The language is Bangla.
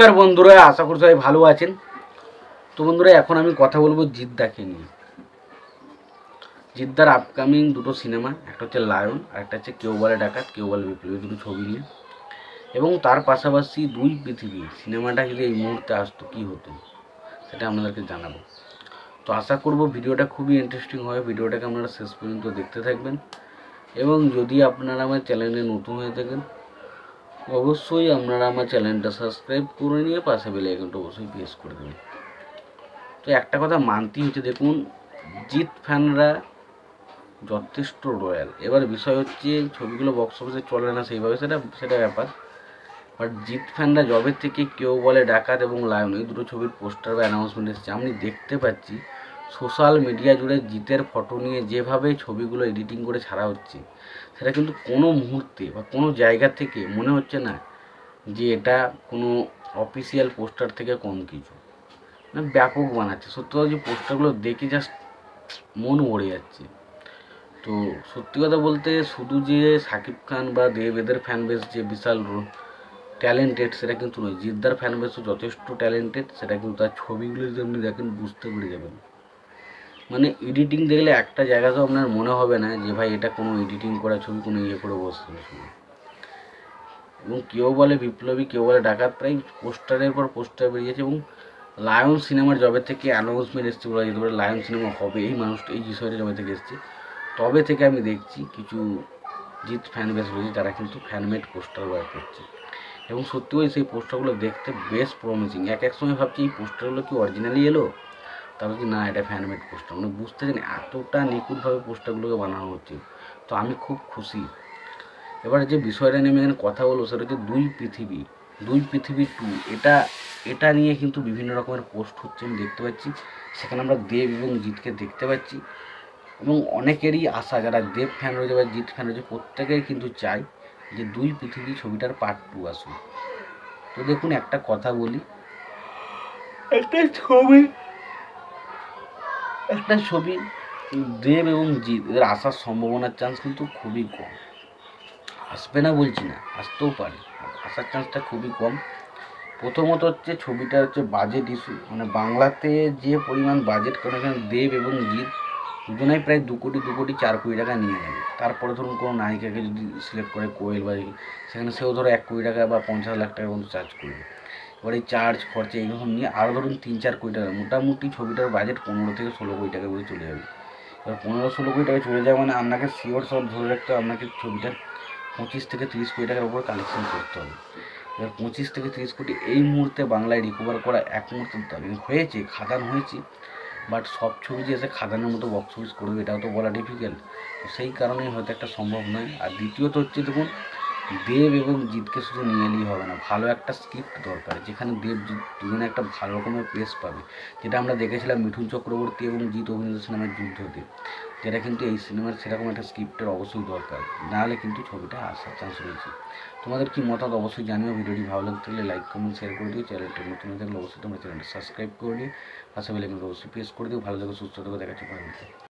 নমস্কার বন্ধুরা, আশা করি সবাই ভালো আছেন। তো বন্ধুরা, এখন আমি কথা বলবো জিদ্দাকে নিয়ে। জিদ্দার আপকামিং দুটো সিনেমা, একটা হচ্ছে লায়ন আর একটা হচ্ছে কেউ বলে ডাকাত কেউ বলে বিপ্লবী, দুটো ছবি নিয়ে। এবং তার পাশাপাশি দুই পৃথিবী সিনেমাটা যদি এই মুহূর্তে আসতো কী হতো সেটা আপনাদেরকে জানাবো। তো আশা করব ভিডিওটা খুবই ইন্টারেস্টিং হয়, ভিডিওটাকে আপনারা শেষ পর্যন্ত দেখতে থাকবেন। এবং যদি আপনারা আমার চ্যানেলে নতুন হয়ে থাকেন অবশ্যই আপনারা আমার চ্যানেলটা সাবস্ক্রাইব করে নিয়ে পাশে বেল আইকনটা অবশ্যই প্রেস করে দেবেন। তো একটা কথা মানতেই হচ্ছে, দেখুন জিৎ ফ্যানরা যথেষ্ট রয়্যাল। এবার বিষয় হচ্ছে ছবিগুলো বক্স অফিসে চলে না সেইভাবে, সেটা ব্যাপার। বাট জিৎ ফ্যানরা জবের থেকে কেউ বলে ডাকাত এবং লায়ন এই দুটো ছবির পোস্টার বা অ্যানাউন্সমেন্ট এসেছে, আমি দেখতে পাচ্ছি সোশ্যাল মিডিয়া জুড়ে জিতের ফটো নিয়ে যেভাবে ছবিগুলো এডিটিং করে ছাড়া হচ্ছে, সেটা কিন্তু কোনো মুহূর্তে বা কোনো জায়গা থেকে মনে হচ্ছে না যে এটা কোনো অফিসিয়াল পোস্টার থেকে কম কিছু। মানে ব্যাপক বানাচ্ছে সত্যি কথা, যে পোস্টারগুলো দেখে জাস্ট মন ভরে যাচ্ছে। তো সত্যি কথা বলতে শুধু যে শাকিব খান বা দেব এদের ফ্যান বেস যে বিশাল ট্যালেন্টেড সেটা কিন্তু নয়, জিদ্দার ফ্যান বেসও যথেষ্ট ট্যালেন্টেড, সেটা কিন্তু তার ছবিগুলো যদি আপনি দেখেন বুঝতে পেরে যাবেন। মানে এডিটিং দেখলে একটা জায়গাতেও আপনার মনে হবে না যে ভাই এটা কোনো এডিটিং করা ছবি, কোনো ইয়ে করে বসছে ছবি। এবং কেউ বলে বিপ্লবী কেউ বলে ডাকাত, প্রায় পোস্টারের পর পোস্টার বেরিয়েছে। এবং লায়ন সিনেমার জবে থেকে অ্যানাউন্সমেন্ট এসছে বলা যেতে পারে, লায়ন সিনেমা হবে, এই মানুষটা এই বিষয়টা জবে থেকে এসছে, তবে থেকে আমি দেখছি কিছু জিৎ ফ্যান বেস রয়েছে যারা কিন্তু ফ্যানমেড পোস্টার বার করছে। এবং সত্যি ওই সেই পোস্টারগুলো দেখতে বেশ প্রমিসিং। এক সময় ভাবছি এই পোস্টারগুলো কি অরিজিনালি এলো, তারপর কি না এটা ফ্যানমেড পোস্টার। মানে বুঝতে চাই এতটা নিখুঁতভাবে পোস্টারগুলোকে বানানো হচ্ছে। তো আমি খুব খুশি। এবার যে বিষয়টা নিয়ে আমি এখানে কথা বলবো সেটা হচ্ছে দুই পৃথিবী 2। এটা নিয়ে কিন্তু বিভিন্ন রকমের পোস্ট হচ্ছে, আমি দেখতে পাচ্ছি। সেখানে আমরা দেব এবং জিৎকে দেখতে পাচ্ছি। এবং অনেকেরই আশা, যারা দেব ফ্যান রয়েছে বা জিৎ ফ্যান রয়েছে, প্রত্যেকেই কিন্তু চায় যে দুই পৃথিবী ছবিটার পার্ট 2 আসুক। তো দেখুন একটা কথা বলি, একটা ছবি দেব এবং জিৎ এদের আসার সম্ভাবনার চান্স কিন্তু খুবই কম। আসবে না বলছি না, আসতেও পারে, আসার চান্সটা খুবই কম। প্রথমত হচ্ছে ছবিটা হচ্ছে বাজেট ইস্যু। মানে বাংলাতে যে পরিমাণ বাজেট, কারণ এখানে দেব এবং জিৎ দুজনেই প্রায় 2 কোটি 4 কোটি টাকা নিয়ে নেবে। তারপরে ধরুন কোনো নায়িকাকে যদি সিলেক্ট করে কোয়েল বা সেখানে সেও ধরো 1 কোটি টাকা বা 50 লাখ টাকার মতো চার্জ করবে। এবার এই চার্জ খরচা এইরকম নিয়ে আরও ধরুন 3-4 কোটি টাকা, মোটামুটি ছবিটার বাজেট 15 থেকে 16 কোটি টাকার মধ্যে চলে যাবে। এবার 15-16 কোটি টাকা চলে যায় মানে আপনাকে শিওর সব ধরে রাখতে আপনাকে ছবিটা 25 থেকে 30 কোটি টাকার উপর কালেকশন করতে হবে। এবার 25 থেকে 30 কোটি এই মুহূর্তে বাংলায় রিকভার করা এক মুহূর্তে দাবি হয়েছে, খাদান হয়েছে। বাট সব ছবি যে এসে খাদানের মতো বক্স অফিস করবে এটাও তো বলা ডিফিকাল্ট। তো সেই কারণেই হয়তো একটা সম্ভব নয়। আর দ্বিতীয়ত হচ্ছে, দেখুন দেব এবং জিৎকে শুধু নিয়ে এলেই হবে না, ভালো একটা স্ক্রিপ্ট দরকার যেখানে দেব জিৎ দুজনে একটা ভালো রকমের প্লেস পাবে, যেটা আমরা দেখেছিলাম মিঠুন চক্রবর্তী এবং জিৎ অভিনীত সিনেমার যুদ্ধতে, যেটা কিন্তু এই সিনেমার সেরকম একটা স্ক্রিপ্টের অবশ্যই দরকার, নাহলে কিন্তু ছবিটা আসার চান্স রয়েছে। তোমাদের কি মতামত অবশ্যই জানিও। ভিডিওটি ভালো লাগতে হলে লাইক কমেন্ট শেয়ার করে দিও। চ্যানেলটা নতুন হয়ে থাকলে অবশ্যই তোমরা চ্যানেলটা সাবস্ক্রাইব করে নিও, পাশে বেল আইকনটা অবশ্যই প্রেস করে দিও। ভালো থাকো, সুস্থ থাকো, দেখা হচ্ছে পরবর্তী।